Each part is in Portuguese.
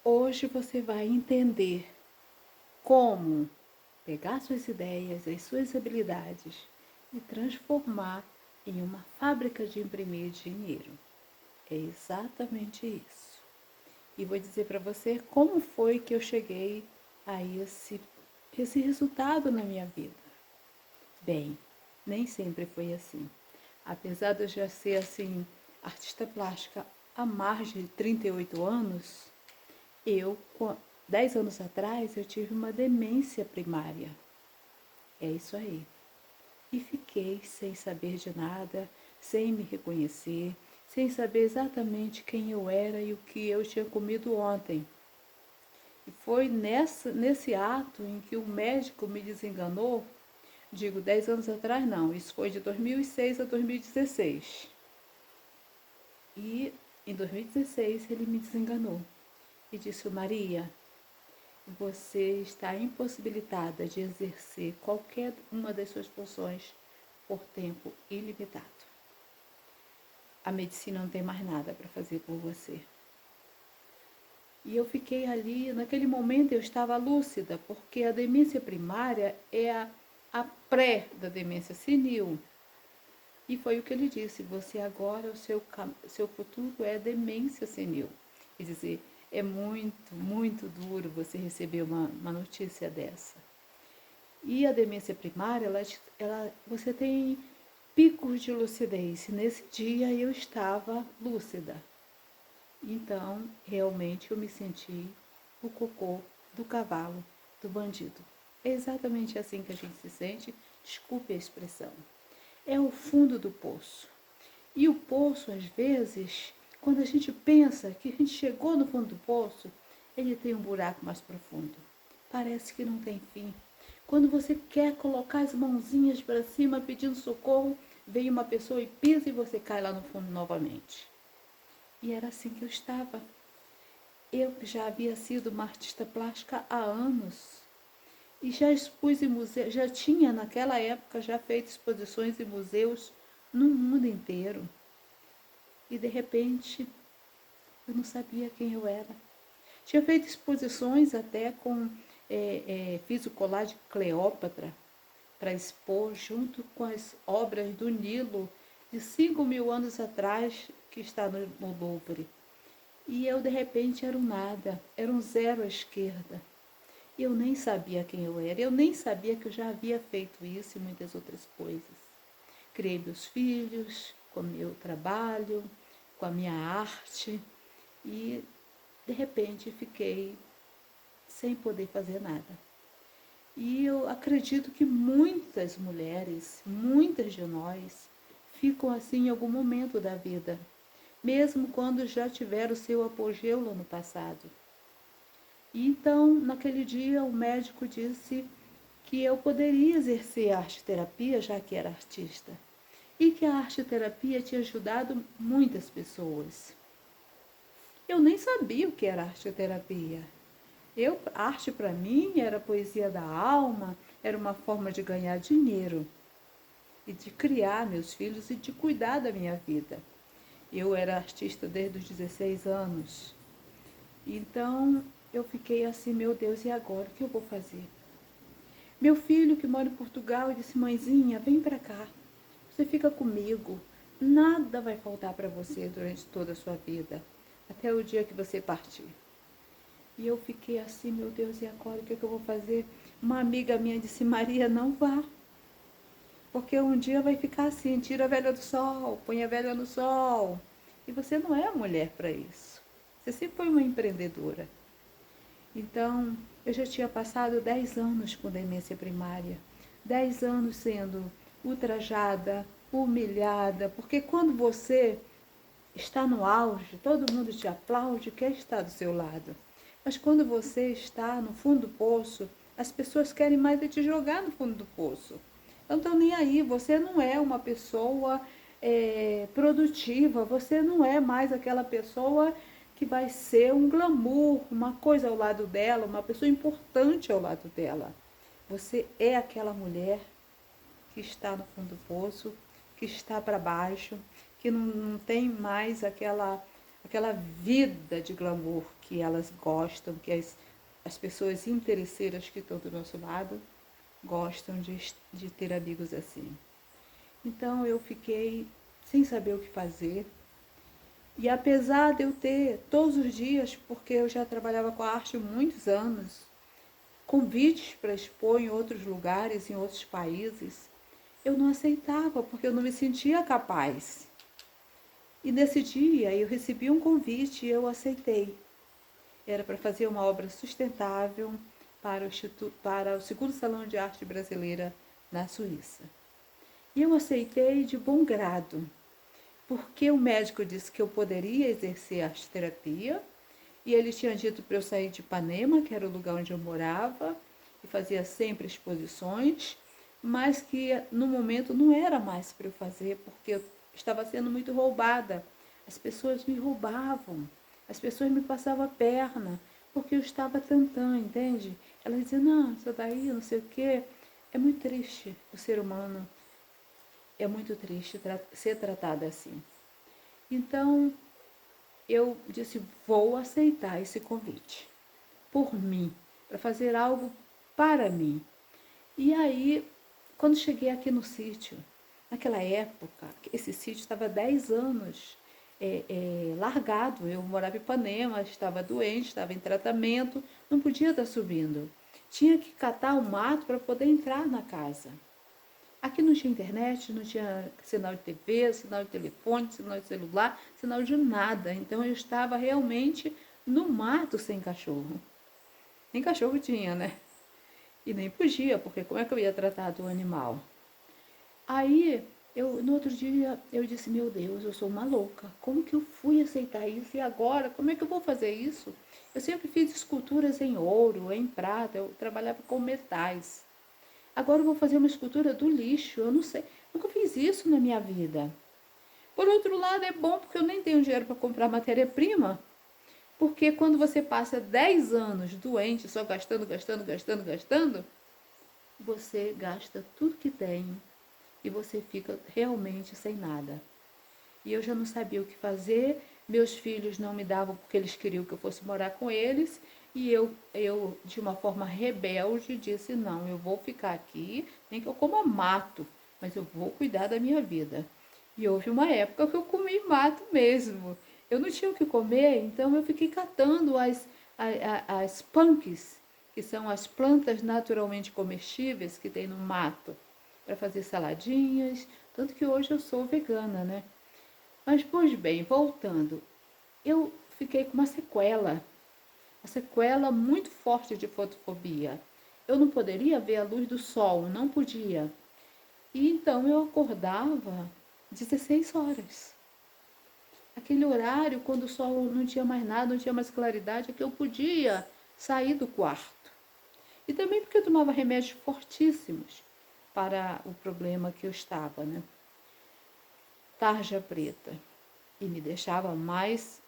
Hoje você vai entender como pegar suas ideias, as suas habilidades e transformar em uma fábrica de imprimir dinheiro. É exatamente isso. E vou dizer para você como foi que eu cheguei a esse resultado na minha vida. Bem, nem sempre foi assim. Apesar de eu já ser assim, artista plástica há mais de 38 anos, eu, 10 anos atrás, eu tive uma demência primária. É isso aí. E fiquei sem saber de nada, sem me reconhecer, sem saber exatamente quem eu era e o que eu tinha comido ontem. E foi nesse ato em que o médico me desenganou, digo 10 anos atrás não, isso foi de 2006 a 2016. E em 2016 ele me desenganou e disse: Maria, você está impossibilitada de exercer qualquer uma das suas funções por tempo ilimitado. A medicina não tem mais nada para fazer por você. E eu fiquei ali, naquele momento eu estava lúcida, porque a demência primária é a pré da demência senil. E foi o que ele disse: você agora, seu futuro é demência senil. Quer dizer, é muito, muito duro você receber uma notícia dessa. E a demência primária, você tem picos de lucidez. Nesse dia eu estava lúcida. Então, realmente eu me senti o cocô do cavalo, do bandido. É exatamente assim que a gente se sente, desculpe a expressão. É o fundo do poço. E o poço, às vezes, quando a gente pensa que a gente chegou no fundo do poço, ele tem um buraco mais profundo. Parece que não tem fim. Quando você quer colocar as mãozinhas para cima pedindo socorro, vem uma pessoa e pisa e você cai lá no fundo novamente. E era assim que eu estava. Eu já havia sido uma artista plástica há anos e já expus em museus, já tinha naquela época já feito exposições em museus no mundo inteiro. E de repente eu não sabia quem eu era. Tinha feito exposições até fiz o colar de Cleópatra para expor junto com as obras do Nilo de 5.000 anos atrás que está no Louvre. E eu de repente era um nada, era um zero à esquerda. Eu nem sabia quem eu era, eu nem sabia que eu já havia feito isso e muitas outras coisas. Criei meus filhos, com o meu trabalho, com a minha arte e de repente fiquei sem poder fazer nada. E eu acredito que muitas mulheres, muitas de nós, ficam assim em algum momento da vida, mesmo quando já tiveram o seu apogeu lá no passado. E então, naquele dia, o médico disse que eu poderia exercer a arte-terapia, já que era artista, e que a arte-terapia tinha ajudado muitas pessoas. Eu nem sabia o que era arte-terapia. Arte para mim era poesia da alma, era uma forma de ganhar dinheiro e de criar meus filhos e de cuidar da minha vida. Eu era artista desde os 16 anos. Então eu fiquei assim, meu Deus, e agora o que eu vou fazer? Meu filho que mora em Portugal disse: mãezinha, vem para cá. Você fica comigo. Nada vai faltar para você durante toda a sua vida, até o dia que você partir. E eu fiquei assim, meu Deus, e agora o que eu vou fazer? Uma amiga minha disse: Maria, não vá, porque um dia vai ficar assim, tira a velha do sol, põe a velha no sol. E você não é mulher para isso. Você sempre foi uma empreendedora. Então, eu já tinha passado 10 anos com demência primária. 10 anos sendo ultrajada, humilhada, porque quando você está no auge, todo mundo te aplaude, quer estar do seu lado. Mas quando você está no fundo do poço, as pessoas querem mais é te jogar no fundo do poço. Não estão nem aí, você não é uma pessoa produtiva, você não é mais aquela pessoa que vai ser um glamour, uma coisa ao lado dela, uma pessoa importante ao lado dela. Você é aquela mulher que está no fundo do poço, que está para baixo, que não tem mais aquela vida de glamour que elas gostam, que as pessoas interesseiras que estão do nosso lado gostam de ter amigos assim. Então eu fiquei sem saber o que fazer. E apesar de eu ter todos os dias, porque eu já trabalhava com a arte há muitos anos, convites para expor em outros lugares, em outros países, eu não aceitava, porque eu não me sentia capaz. E nesse dia eu recebi um convite e eu aceitei. Era para fazer uma obra sustentável para o segundo Salão de Arte Brasileira na Suíça. E eu aceitei de bom grado, porque o médico disse que eu poderia exercer arte terapia, e ele tinha dito para eu sair de Ipanema, que era o lugar onde eu morava, e fazia sempre exposições, mas que no momento não era mais para eu fazer, porque eu estava sendo muito roubada. As pessoas me roubavam, as pessoas me passavam a perna, porque eu estava tantã, entende? Elas diziam, não, isso daí, não sei o quê. É muito triste o ser humano, é muito triste ser tratado assim. Então, eu disse, vou aceitar esse convite, por mim, para fazer algo para mim. E aí, quando cheguei aqui no sítio, naquela época, esse sítio estava há 10 anos largado. Eu morava em Ipanema, estava doente, estava em tratamento, não podia estar subindo. Tinha que catar o mato para poder entrar na casa. Aqui não tinha internet, não tinha sinal de TV, sinal de telefone, sinal de celular, sinal de nada. Então eu estava realmente no mato sem cachorro. Nem cachorro tinha, né? E nem podia, porque como é que eu ia tratar do animal? Aí, no outro dia, eu disse, meu Deus, eu sou uma louca. Como que eu fui aceitar isso? E agora, como é que eu vou fazer isso? Eu sempre fiz esculturas em ouro, em prata, eu trabalhava com metais. Agora eu vou fazer uma escultura do lixo, eu não sei. Nunca fiz isso na minha vida. Por outro lado, é bom porque eu nem tenho dinheiro para comprar matéria-prima. Porque quando você passa 10 anos doente, só gastando, gastando, gastando, gastando, você gasta tudo que tem e você fica realmente sem nada. E eu já não sabia o que fazer, meus filhos não me davam porque eles queriam que eu fosse morar com eles, e eu de uma forma rebelde, disse, não, eu vou ficar aqui, nem que eu coma mato, mas eu vou cuidar da minha vida. E houve uma época que eu comi mato mesmo. Eu não tinha o que comer, então eu fiquei catando as punks, que são as plantas naturalmente comestíveis que tem no mato, para fazer saladinhas, tanto que hoje eu sou vegana, né? Mas, pois bem, voltando, eu fiquei com uma sequela muito forte de fotofobia. Eu não poderia ver a luz do sol, não podia. E então eu acordava 16 horas. Aquele horário, quando o sol não tinha mais nada, não tinha mais claridade, é que eu podia sair do quarto. E também porque eu tomava remédios fortíssimos para o problema que eu estava, né? Tarja preta. E me deixava mais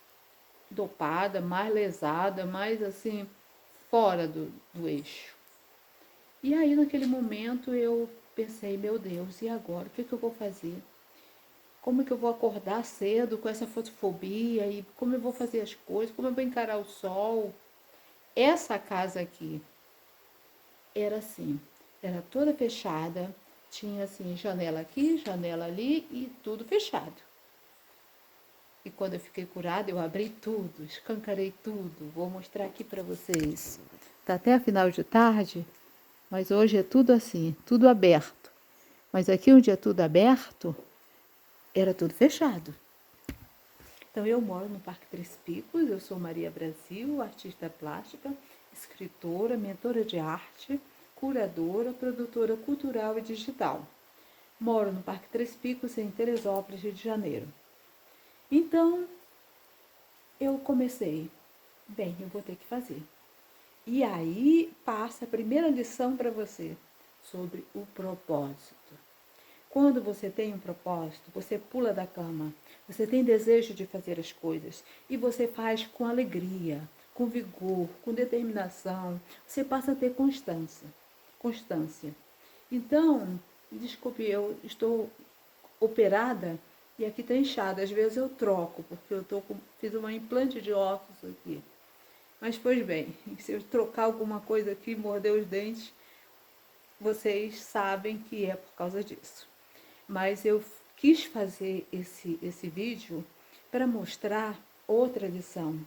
dopada, mais lesada, mais assim, fora do eixo. E aí, naquele momento, eu pensei, meu Deus, e agora? O que eu vou fazer? Como é que eu vou acordar cedo com essa fotofobia? E como eu vou fazer as coisas? Como eu vou encarar o sol? Essa casa aqui era assim, era toda fechada, tinha assim, janela aqui, janela ali e tudo fechado. E quando eu fiquei curada, eu abri tudo, escancarei tudo. Vou mostrar aqui para vocês. Tá até a final de tarde, mas hoje é tudo assim, tudo aberto. Mas aqui onde é tudo aberto, era tudo fechado. Então eu moro no Parque Três Picos, eu sou Maria Brasil, artista plástica, escritora, mentora de arte, curadora, produtora cultural e digital. Moro no Parque Três Picos, em Teresópolis, Rio de Janeiro. Então, eu comecei, bem, eu vou ter que fazer. E aí passa a primeira lição para você sobre o propósito. Quando você tem um propósito, você pula da cama, você tem desejo de fazer as coisas e você faz com alegria, com vigor, com determinação, você passa a ter constância. Então, desculpe, eu estou operada E aqui tá inchado, às vezes eu troco, porque fiz uma implante de óculos aqui. Mas, pois bem, se eu trocar alguma coisa aqui, morder os dentes, vocês sabem que é por causa disso. Mas eu quis fazer esse vídeo para mostrar outra lição.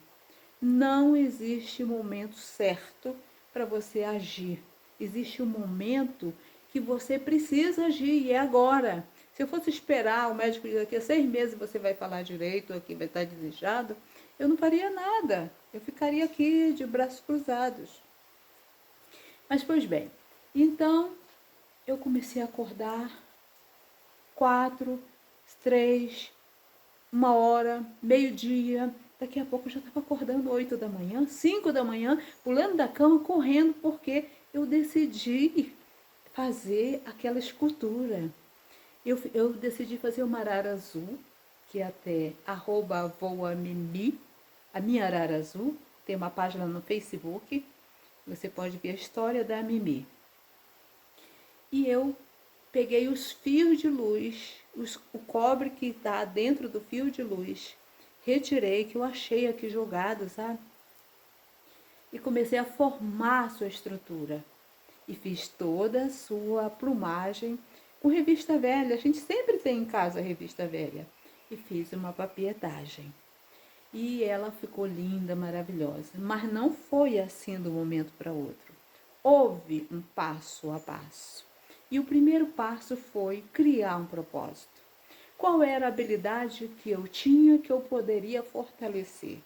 Não existe momento certo para você agir. Existe um momento que você precisa agir e é agora. Se eu fosse esperar, o médico diz daqui a 6 meses você vai falar direito, aqui vai estar desinchado, eu não faria nada. Eu ficaria aqui de braços cruzados. Mas, pois bem, então eu comecei a acordar 4, 3, 1 hora, meio-dia. Daqui a pouco eu já estava acordando 8 da manhã, 5 da manhã, pulando da cama, correndo, porque eu decidi fazer aquela escultura. Eu decidi fazer uma arara azul, que é até @voamimi, a minha arara azul. Tem uma página no Facebook, você pode ver a história da Mimi. E eu peguei os fios de luz, o cobre que está dentro do fio de luz, retirei, que eu achei aqui jogado, sabe? E comecei a formar a sua estrutura. E fiz toda a sua plumagem com revista velha. A gente sempre tem em casa a revista velha. E fiz uma papietagem. E ela ficou linda, maravilhosa. Mas não foi assim de um momento para outro. Houve um passo a passo. E o primeiro passo foi criar um propósito. Qual era a habilidade que eu tinha que eu poderia fortalecer?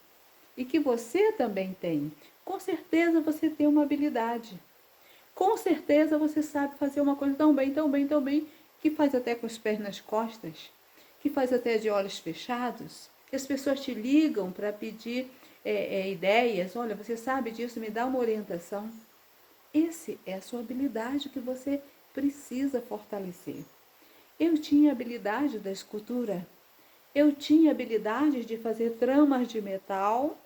E que você também tem. Com certeza você tem uma habilidade. Com certeza você sabe fazer uma coisa tão bem, tão bem, tão bem, que faz até com os pés nas costas, que faz até de olhos fechados, que as pessoas te ligam para pedir ideias. Olha, você sabe disso, me dá uma orientação. Essa é a sua habilidade que você precisa fortalecer. Eu tinha habilidade da escultura. Eu tinha habilidade de fazer tramas de metal,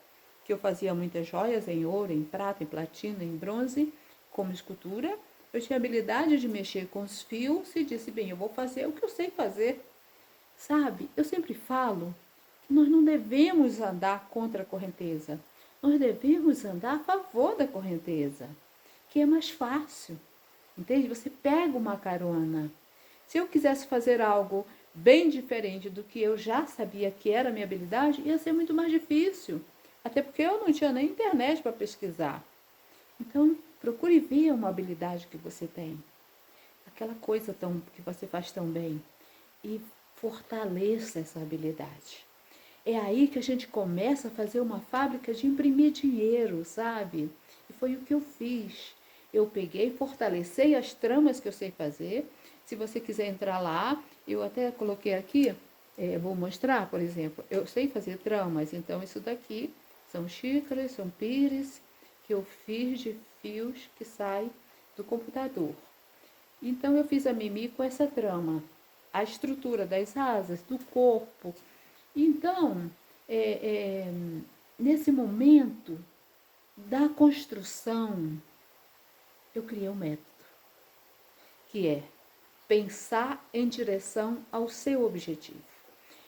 que eu fazia muitas joias em ouro, em prata, em platina, em bronze, como escultura. Eu tinha habilidade de mexer com os fios e disse, bem, eu vou fazer o que eu sei fazer. Sabe, eu sempre falo que nós não devemos andar contra a correnteza. Nós devemos andar a favor da correnteza, que é mais fácil. Entende? Você pega uma carona. Se eu quisesse fazer algo bem diferente do que eu já sabia que era a minha habilidade, ia ser muito mais difícil. Até porque eu não tinha nem internet para pesquisar. Então, procure ver uma habilidade que você tem. Aquela coisa que você faz tão bem. E fortaleça essa habilidade. É aí que a gente começa a fazer uma fábrica de imprimir dinheiro, sabe? E foi o que eu fiz. Eu peguei, fortalecei as tramas que eu sei fazer. Se você quiser entrar lá, eu até coloquei aqui, vou mostrar, por exemplo, eu sei fazer tramas, então isso daqui são xícaras, são pires, que eu fiz de fios que saem do computador. Então eu fiz a Mimi com essa trama, a estrutura das asas, do corpo. Então, nesse momento da construção, eu criei um método, que é pensar em direção ao seu objetivo.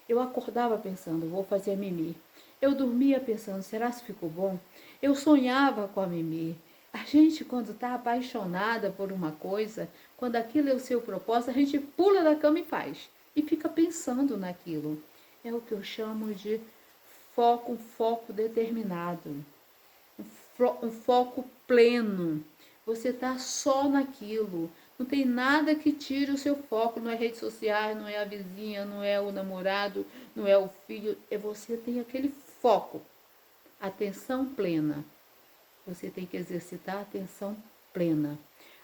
Eu acordava pensando, vou fazer a Mimi. Eu dormia pensando, será que ficou bom? Eu sonhava com a Mimi. A gente, quando está apaixonada por uma coisa, quando aquilo é o seu propósito, a gente pula da cama e faz. E fica pensando naquilo. É o que eu chamo de foco, um foco determinado. Um foco pleno. Você está só naquilo. Não tem nada que tire o seu foco. Não é redes sociais, não é a vizinha, não é o namorado, não é o filho. É você tem aquele foco. Atenção plena. Você tem que exercitar a atenção plena.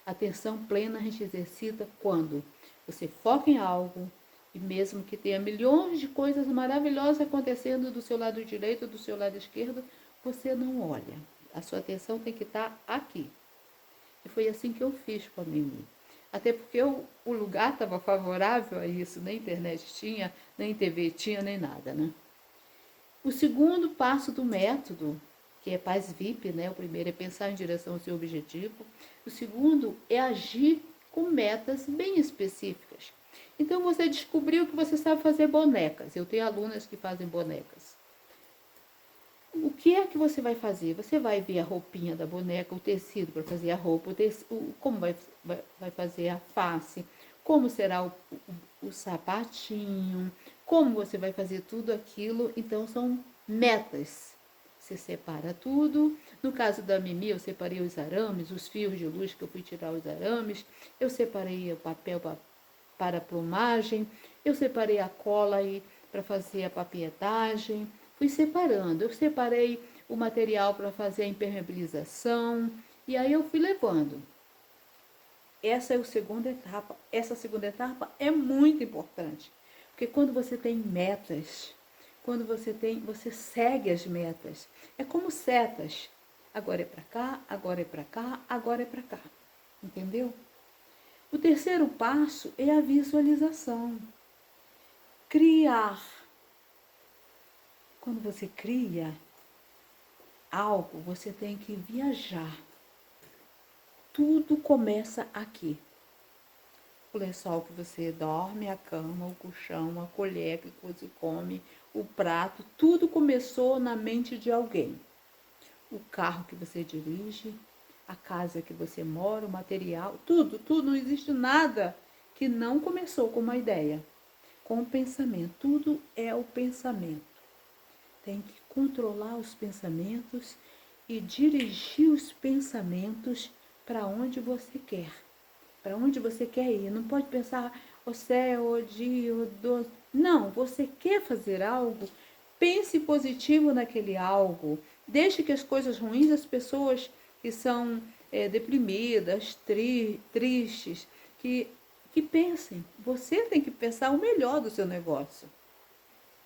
Atenção plena a gente exercita quando você foca em algo e mesmo que tenha milhões de coisas maravilhosas acontecendo do seu lado direito, do seu lado esquerdo, você não olha. A sua atenção tem que estar aqui. E foi assim que eu fiz com a Mimi. Até porque o lugar estava favorável a isso, nem internet tinha, nem TV tinha, nem nada, né? O segundo passo do método, que é Paz VIP, né? O primeiro é pensar em direção ao seu objetivo. O segundo é agir com metas bem específicas. Então você descobriu que você sabe fazer bonecas. Eu tenho alunas que fazem bonecas. O que é que você vai fazer? Você vai ver a roupinha da boneca, o tecido para fazer a roupa, como vai fazer a face, como será o sapatinho, como você vai fazer tudo aquilo. Então, são metas. Você separa tudo. No caso da Mimi, eu separei os arames, os fios de luz que eu fui tirar os arames. Eu separei o papel para a plumagem. Eu separei a cola para fazer a papietagem. Fui separando. Eu separei o material para fazer a impermeabilização. E aí eu fui levando. Essa é a segunda etapa. Essa segunda etapa é muito importante. Porque quando você tem metas, você segue as metas. É como setas. Agora é para cá, agora é para cá, agora é para cá. Entendeu? O terceiro passo é a visualização. Criar. Quando você cria algo, você tem que viajar. Tudo começa aqui. O lençol que você dorme, a cama, o colchão, a colher que você come, o prato, tudo começou na mente de alguém. O carro que você dirige, a casa que você mora, o material, tudo, não existe nada que não começou com uma ideia, com um pensamento. Tudo é o pensamento. Tem que controlar os pensamentos e dirigir os pensamentos para onde você quer. Para onde você quer ir. Não pode pensar o céu, o dia, o doce. Não, você quer fazer algo, pense positivo naquele algo. Deixe que as coisas ruins, as pessoas que são deprimidas, tristes, que pensem. Você tem que pensar o melhor do seu negócio.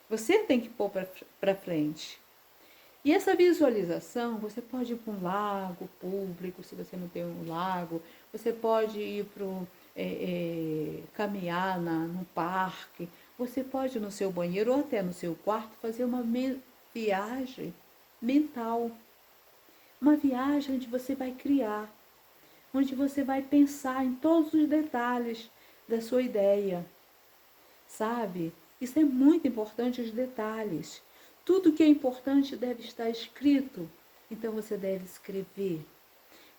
Você tem que pôr para frente. E essa visualização, você pode ir para um lago público, se você não tem um lago, você pode ir para caminhar no parque, você pode ir no seu banheiro ou até no seu quarto fazer uma viagem mental. Uma viagem onde você vai criar, onde você vai pensar em todos os detalhes da sua ideia. Sabe? Isso é muito importante, os detalhes. Tudo que é importante deve estar escrito. Então você deve escrever.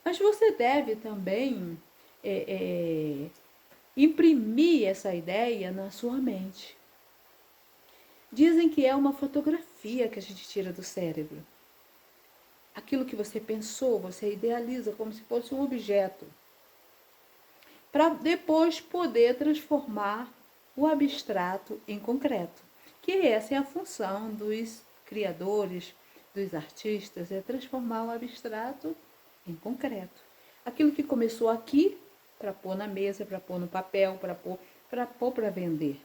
Mas você deve também imprimir essa ideia na sua mente. Dizem que é uma fotografia que a gente tira do cérebro. Aquilo que você pensou, você idealiza como se fosse um objeto. Para depois poder transformar o abstrato em concreto. Que essa é a função dos criadores, dos artistas, é transformar o abstrato em concreto. Aquilo que começou aqui, para pôr na mesa, para pôr no papel, para vender.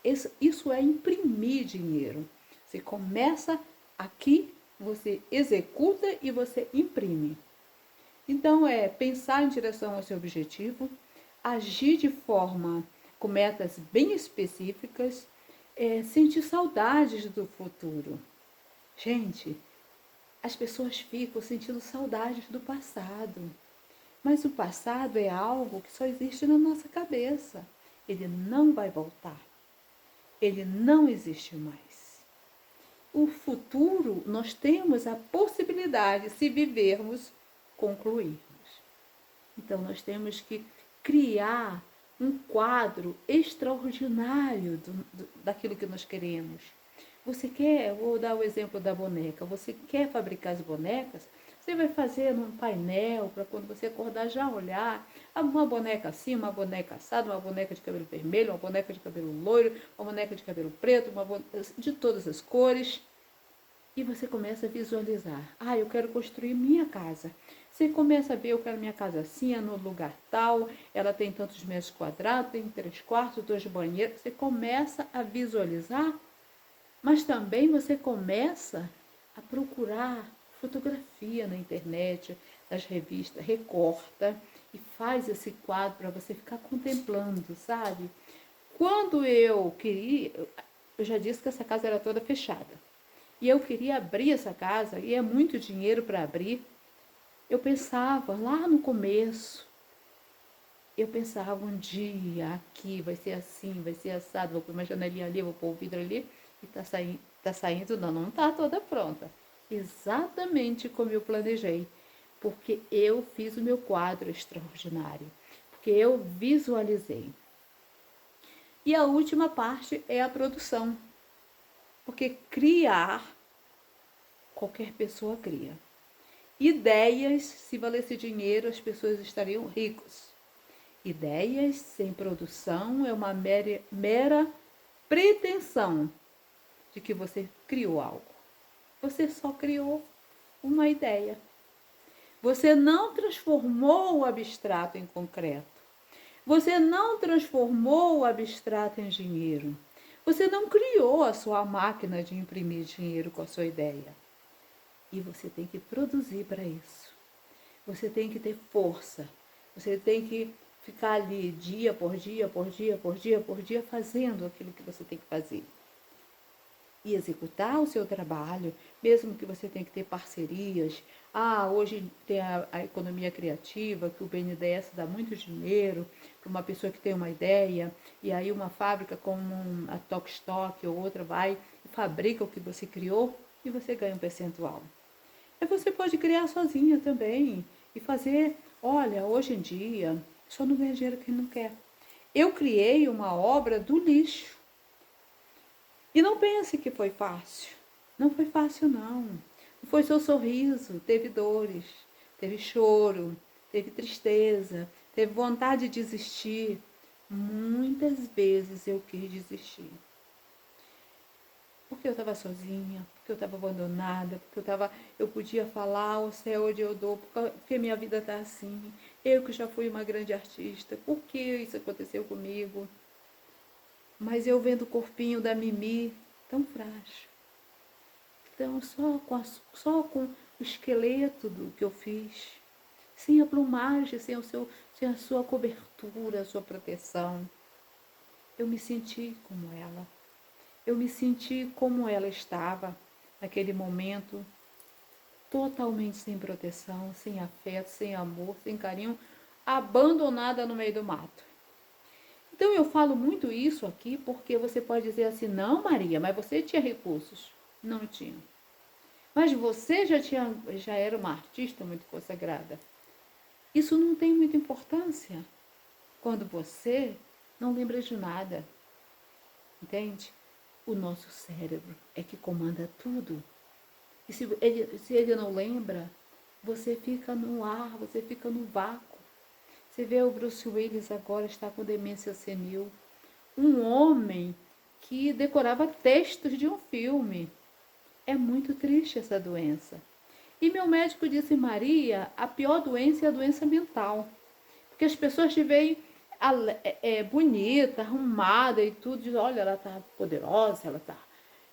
Isso é imprimir dinheiro. Você começa aqui, você executa e você imprime. Então, é pensar em direção ao seu objetivo, agir de forma com metas bem específicas, sentir saudades do futuro. Gente, as pessoas ficam sentindo saudades do passado. Mas o passado é algo que só existe na nossa cabeça. Ele não vai voltar. Ele não existe mais. O futuro, nós temos a possibilidade, se vivermos, concluirmos. Então, nós temos que criar um quadro extraordinário daquilo que nós queremos. Você quer, vou dar o exemplo da boneca, você quer fabricar as bonecas, você vai fazer num painel para quando você acordar já olhar uma boneca assim, uma boneca assada, uma boneca de cabelo vermelho, uma boneca de cabelo loiro, uma boneca de cabelo preto, de todas as cores. E você começa a visualizar. Eu quero construir minha casa. Você começa a ver, eu quero minha casa assim, no lugar tal, ela tem tantos metros quadrados, tem 3 quartos, 2 banheiros. Você começa a visualizar, mas também você começa a procurar fotografia na internet, nas revistas, recorta e faz esse quadro para você ficar contemplando, sabe? Quando eu já disse que essa casa era toda fechada. E eu queria abrir essa casa, e é muito dinheiro para abrir. Eu pensava lá no começo, Eu pensava, um dia aqui vai ser assim, vai ser assado, vou pôr uma janelinha ali, vou pôr o vidro ali, e tá saindo, não tá toda pronta. Exatamente como eu planejei, porque eu fiz o meu quadro extraordinário, porque eu visualizei. E a última parte é a produção, porque criar, qualquer pessoa cria. Ideias, se valesse dinheiro, as pessoas estariam ricas. Ideias sem produção é uma mera pretensão de que você criou algo. Você só criou uma ideia. Você não transformou o abstrato em concreto. Você não transformou o abstrato em dinheiro. Você não criou a sua máquina de imprimir dinheiro com a sua ideia. E você tem que produzir para isso. Você tem que ter força. Você tem que ficar ali dia por dia, por dia, por dia, por dia, fazendo aquilo que você tem que fazer. E executar o seu trabalho, mesmo que você tenha que ter parcerias. Hoje tem a economia criativa, que o BNDES dá muito dinheiro para uma pessoa que tem uma ideia, e aí uma fábrica como a Tokstok ou outra vai e fabrica o que você criou e você ganha um percentual. Aí você pode criar sozinha também e fazer, olha, hoje em dia, só não ganha dinheiro quem não quer. Eu criei uma obra do lixo. E não pense que foi fácil. Não foi fácil, não. Não foi seu sorriso, teve dores, teve choro, teve tristeza, teve vontade de desistir. Muitas vezes eu quis desistir. Porque eu estava sozinha, porque eu estava abandonada, porque eu podia falar, o céu onde eu dou, porque minha vida está assim. Eu que já fui uma grande artista, por que isso aconteceu comigo? Mas eu vendo o corpinho da Mimi tão frágil. Então, só com o esqueleto do que eu fiz, sem a plumagem, sem a sua cobertura, a sua proteção, eu me senti como ela. Eu me senti como ela estava naquele momento, totalmente sem proteção, sem afeto, sem amor, sem carinho, abandonada no meio do mato. Então eu falo muito isso aqui porque você pode dizer assim, não, Maria, mas você tinha recursos. Não tinha. Mas você já era uma artista muito consagrada. Isso não tem muita importância quando você não lembra de nada. Entende? O nosso cérebro é que comanda tudo. E se ele não lembra, você fica no ar, você fica no vácuo. Você vê o Bruce Willis agora está com demência senil. Um homem que decorava textos de um filme. É muito triste essa doença. E meu médico disse, Maria, a pior doença é a doença mental. Porque as pessoas te veem bonita, arrumada e tudo. Dizem, olha, ela está poderosa, ela está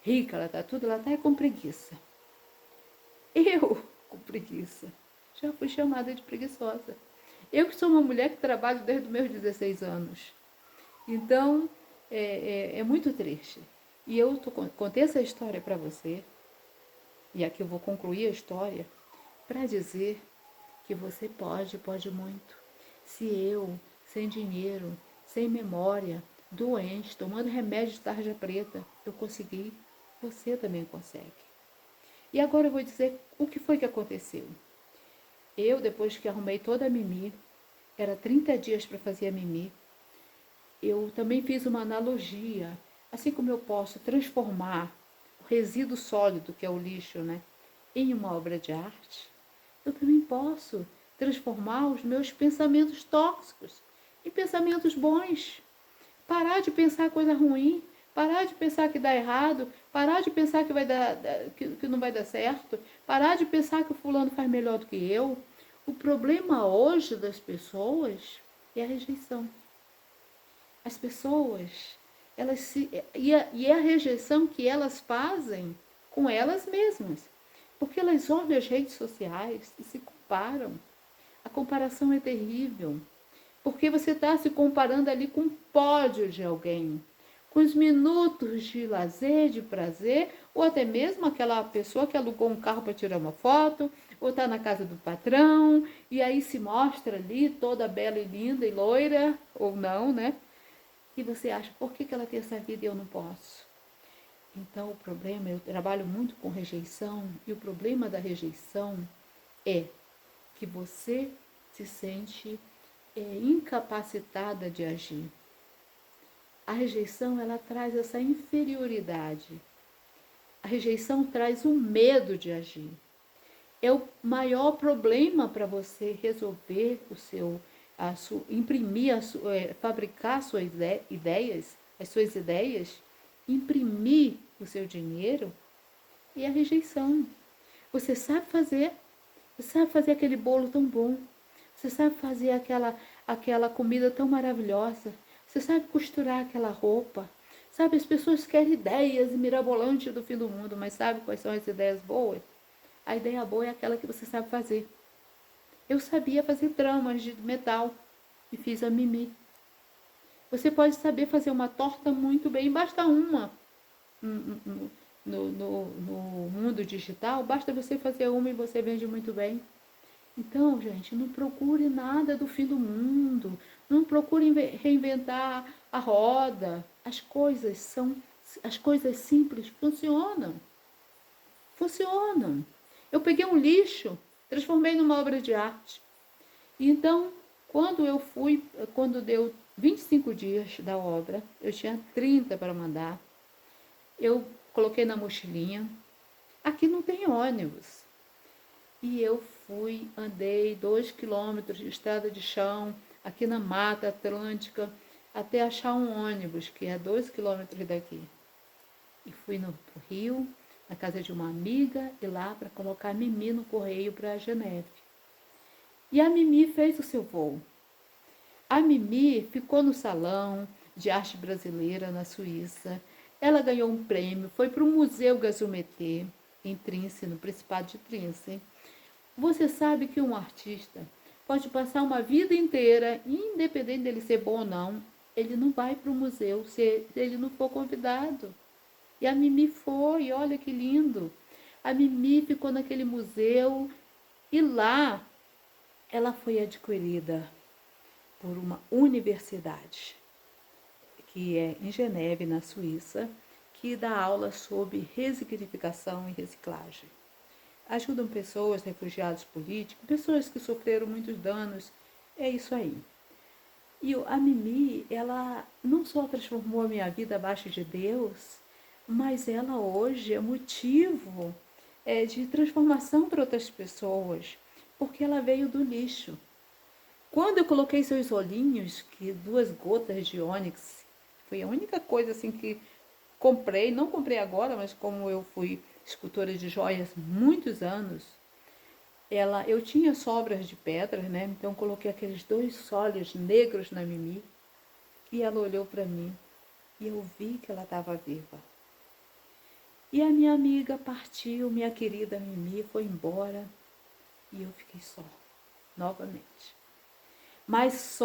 rica, ela está tudo, ela está com preguiça. Eu, com preguiça, já fui chamada de preguiçosa. Eu que sou uma mulher que trabalho desde os meus 16 anos. Então, é muito triste. E eu contei essa história para você, e aqui eu vou concluir a história, para dizer que você pode muito. Se eu, sem dinheiro, sem memória, doente, tomando remédio de tarja preta, eu consegui, você também consegue. E agora eu vou dizer o que foi que aconteceu. Eu, depois que arrumei toda a Mimi, era 30 dias para fazer a Mimi, eu também fiz uma analogia, assim como eu posso transformar o resíduo sólido, que é o lixo, né, em uma obra de arte, eu também posso transformar os meus pensamentos tóxicos em pensamentos bons. Parar de pensar coisa ruim, parar de pensar que dá errado, parar de pensar que não vai dar certo, parar de pensar que o fulano faz melhor do que eu. O problema hoje das pessoas é a rejeição. As pessoas, e é a rejeição que elas fazem com elas mesmas. Porque elas olham as redes sociais e se comparam. A comparação é terrível. Porque você está se comparando ali com o pódio de alguém, com os minutos de lazer, de prazer, ou até mesmo aquela pessoa que alugou um carro para tirar uma foto, ou está na casa do patrão, e aí se mostra ali toda bela e linda e loira, ou não, né? E você acha, por que ela tem essa vida e eu não posso? Então, o problema, eu trabalho muito com rejeição, e o problema da rejeição é que você se sente incapacitada de agir. A rejeição, ela traz essa inferioridade. A rejeição traz o medo de agir. É o maior problema para você resolver imprimir, fabricar suas ideias, as suas ideias, imprimir o seu dinheiro, e a rejeição. Você sabe fazer aquele bolo tão bom, você sabe fazer aquela comida tão maravilhosa, você sabe costurar aquela roupa, sabe, as pessoas querem ideias mirabolantes do fim do mundo, mas sabe quais são as ideias boas? A ideia boa é aquela que você sabe fazer. Eu sabia fazer tramas de metal e fiz a Mimi. Você pode saber fazer uma torta muito bem, basta uma. No mundo digital, basta você fazer uma e você vende muito bem. Então, gente, não procure nada do fim do mundo. Não procure reinventar a roda. As coisas simples funcionam. Funcionam. Eu peguei um lixo, transformei numa obra de arte. E então, quando deu 25 dias da obra, eu tinha 30 para mandar. Eu coloquei na mochilinha. Aqui não tem ônibus. E eu andei 2 quilômetros de estrada de chão, aqui na Mata Atlântica, até achar um ônibus, que é 2 quilômetros daqui. E fui no Rio, na casa de uma amiga, e lá para colocar a Mimi no correio para Geneve. E a Mimi fez o seu voo. A Mimi ficou no Salão de Arte Brasileira, na Suíça. Ela ganhou um prêmio, foi para o Museu Gazumeté, em Trince, no Principado de Trince. Você sabe que um artista pode passar uma vida inteira, independente dele ser bom ou não, ele não vai para o museu se ele não for convidado. E a Mimi foi, olha que lindo. A Mimi ficou naquele museu e lá ela foi adquirida por uma universidade, que é em Geneve, na Suíça, que dá aula sobre ressignificação e reciclagem. Ajudam pessoas, refugiados políticos, pessoas que sofreram muitos danos. É isso aí. E a Mimi, ela não só transformou a minha vida abaixo de Deus, mas ela hoje é motivo de transformação para outras pessoas, porque ela veio do lixo. Quando eu coloquei seus olhinhos, que 2 gotas de ônix, foi a única coisa assim que comprei, não comprei agora, mas como eu fui escultora de joias muitos anos, eu tinha sobras de pedras, né? Então coloquei aqueles 2 sólios negros na Mimi e ela olhou para mim e eu vi que ela estava viva. E a minha amiga partiu, minha querida Mimi foi embora e eu fiquei só, novamente. Mas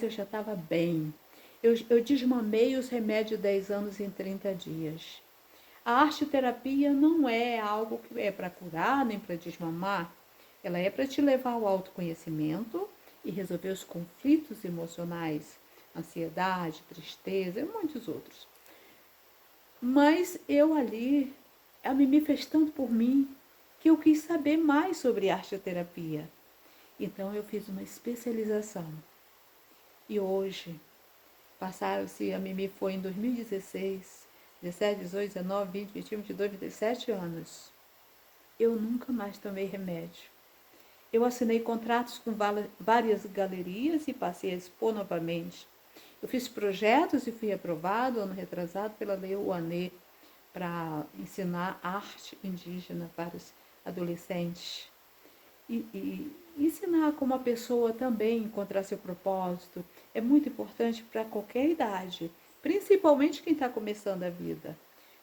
eu já estava bem. Eu desmamei os remédios 10 anos em 30 dias. A arte-terapia não é algo que é para curar nem para desmamar. Ela é para te levar ao autoconhecimento e resolver os conflitos emocionais, ansiedade, tristeza e muitos outros. Mas a Mimi fez tanto por mim que eu quis saber mais sobre arte-terapia. Então eu fiz uma especialização. E hoje, a Mimi foi em 2016, 17, 18, 19, 20, 21, 22, 27 anos. Eu nunca mais tomei remédio. Eu assinei contratos com várias galerias e passei a expor novamente. Eu fiz projetos e fui aprovado, ano retrasado, pela Lei Rouanet, para ensinar arte indígena para os adolescentes. E ensinar como a pessoa também encontrar seu propósito é muito importante para qualquer idade, principalmente quem está começando a vida.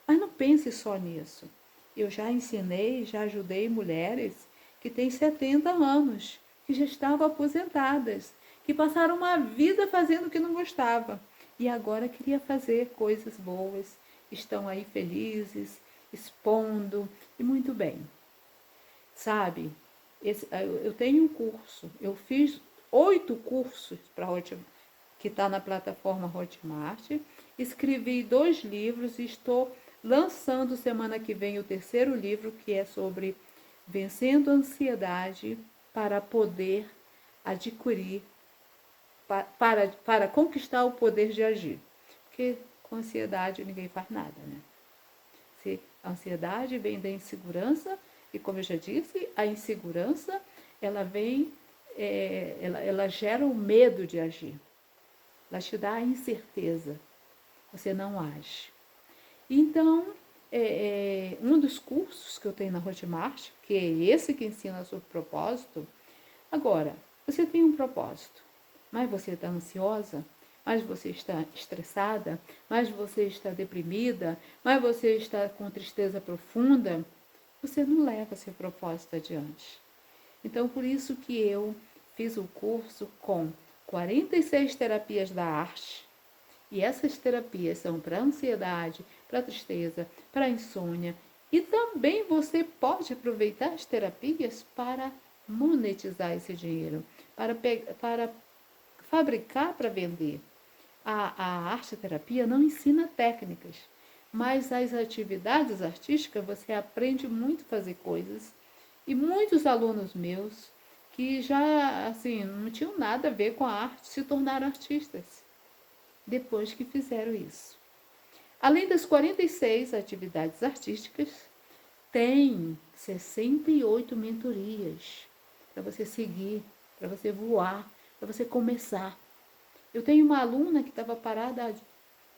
Mas não pense só nisso. Eu já ensinei, já ajudei mulheres que têm 70 anos, que já estavam aposentadas, que passaram uma vida fazendo o que não gostava. e agora queria fazer coisas boas, estão aí felizes, expondo, e muito bem. Sabe, eu tenho um curso, eu fiz 8 cursos para Hotmart, que está na plataforma Hotmart, escrevi 2 livros e estou lançando semana que vem o 3º livro, que é sobre vencendo a ansiedade para poder adquirir, para conquistar o poder de agir. Porque com ansiedade ninguém faz nada, né? Se a ansiedade vem da insegurança, e como eu já disse, a insegurança, ela vem, ela gera o medo de agir. Ela te dá a incerteza. Você não age. Então, um dos cursos que eu tenho na Hotmart, que é esse que ensina sobre propósito. Agora, você tem um propósito, mas você está ansiosa, mas você está estressada, mas você está deprimida, mas você está com tristeza profunda, você não leva seu propósito adiante. Então, por isso que eu fiz o curso com 46 terapias da arte. E essas terapias são para ansiedade, para tristeza, para insônia. E também você pode aproveitar as terapias para monetizar esse dinheiro, para fabricar para vender. A arte-terapia não ensina técnicas, mas as atividades artísticas você aprende muito a fazer coisas. E muitos alunos meus que já assim não tinham nada a ver com a arte se tornaram artistas depois que fizeram isso. Além das 46 atividades artísticas, tem 68 mentorias para você seguir, para você voar, para você começar. Eu tenho uma aluna que estava parada,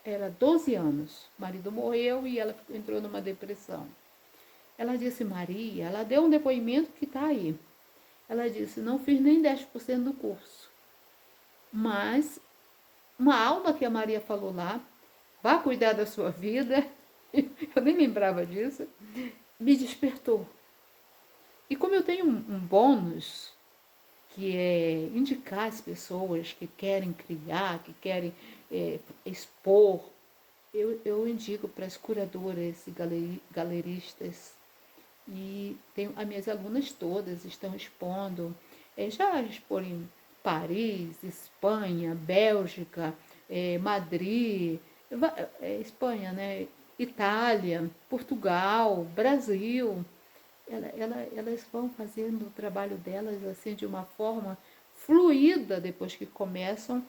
era 12 anos. O marido morreu e ela entrou numa depressão. Ela disse, Maria, ela deu um depoimento que está aí. Ela disse, não fiz nem 10% do curso. Mas uma aula que a Maria falou lá, vá cuidar da sua vida, eu nem lembrava disso, me despertou. E como eu tenho um bônus, que é indicar as pessoas que querem criar, que querem expor, eu indico para as curadoras e galeristas. E as minhas alunas todas estão expondo, já exporam em Paris, Espanha, Bélgica, Madrid, Espanha, né? Itália, Portugal, Brasil. Elas vão fazendo o trabalho delas assim de uma forma fluida depois que começam.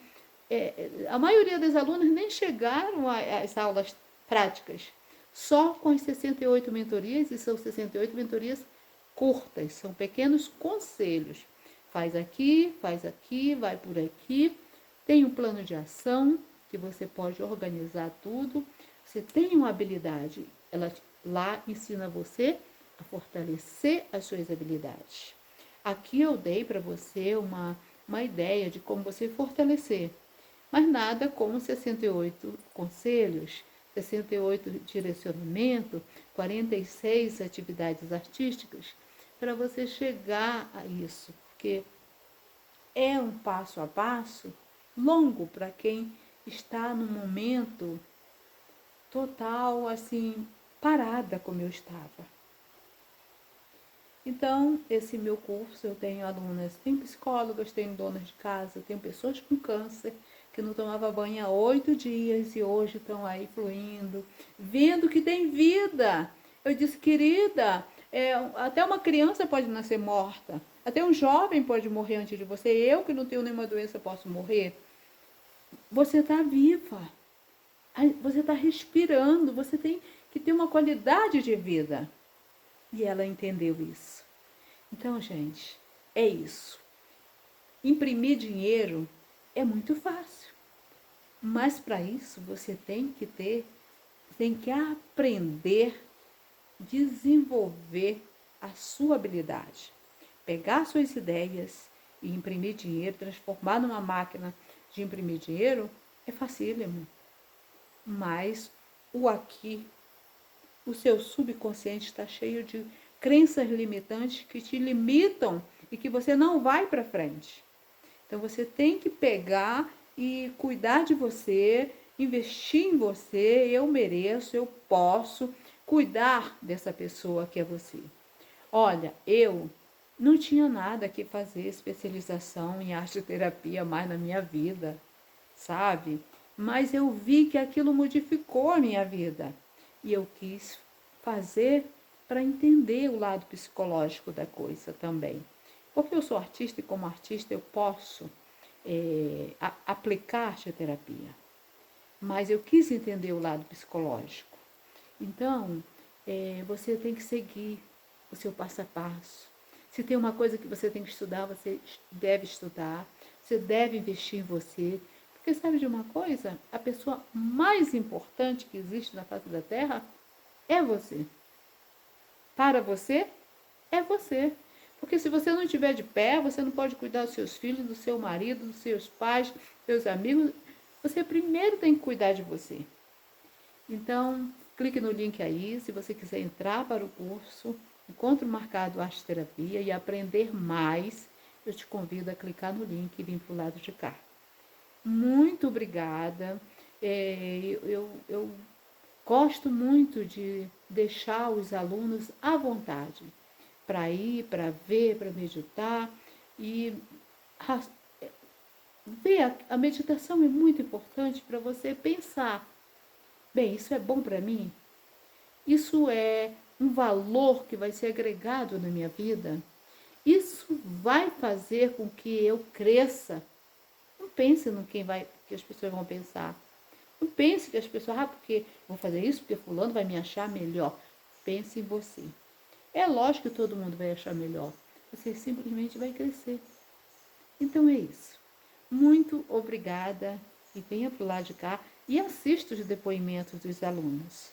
A maioria das alunas nem chegaram às aulas práticas, só com as 68 mentorias, e são 68 mentorias curtas, são pequenos conselhos. Faz aqui, vai por aqui, tem um plano de ação que você pode organizar tudo. Você tem uma habilidade, ela lá ensina você a fortalecer as suas habilidades. Aqui eu dei para você uma ideia de como você fortalecer, mas nada como 68 conselhos, 68 direcionamentos, 46 atividades artísticas, para você chegar a isso, porque é um passo a passo longo para quem está no momento total, assim, parada como eu estava. Então, esse meu curso, eu tenho alunas, tenho psicólogas, tenho donas de casa, tenho pessoas com câncer, que não tomava banho há 8 dias e hoje estão aí fluindo, vendo que tem vida. Eu disse, querida, até uma criança pode nascer morta, até um jovem pode morrer antes de você, eu que não tenho nenhuma doença posso morrer. Você está viva, você está respirando, você tem que ter uma qualidade de vida. E ela entendeu isso. Então, gente, é isso. Imprimir dinheiro é muito fácil. Mas para isso você tem que aprender, desenvolver a sua habilidade. Pegar suas ideias e imprimir dinheiro, transformar numa máquina de imprimir dinheiro, é facílimo. Mas o seu subconsciente está cheio de crenças limitantes que te limitam e que você não vai para frente. Então você tem que pegar e cuidar de você investi em você, eu mereço, eu posso cuidar dessa pessoa que é você. Olha, eu não tinha nada que fazer especialização em arte terapia mais na minha vida, sabe? Mas eu vi que aquilo modificou a minha vida e eu quis fazer para entender o lado psicológico da coisa também. Porque eu sou artista e como artista eu posso aplicar arte terapia, mas eu quis entender o lado psicológico. Então, você tem que seguir o seu passo a passo. Se tem uma coisa que você tem que estudar, você deve estudar. Você deve investir em você. Porque sabe de uma coisa? A pessoa mais importante que existe na face da Terra é você. Para você, é você. Porque se você não estiver de pé, você não pode cuidar dos seus filhos, do seu marido, dos seus pais, dos seus amigos. Você primeiro tem que cuidar de você. Então, clique no link aí, se você quiser entrar para o curso Encontro Marcado Arte Terapia e aprender mais, eu te convido a clicar no link e vir para o lado de cá. Muito obrigada. Eu gosto muito de deixar os alunos à vontade para ir, para ver, para meditar e ver. A meditação é muito importante para você pensar. Bem, isso é bom para mim? Isso é um valor que vai ser agregado na minha vida? Isso vai fazer com que eu cresça? Não pense no que as pessoas vão pensar. Não pense que as pessoas, porque vou fazer isso porque fulano vai me achar melhor. Pense em você. É lógico que todo mundo vai achar melhor. Você simplesmente vai crescer. Então é isso. Muito obrigada e venha para o lado de cá e assista os depoimentos dos alunos.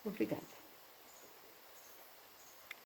Obrigada.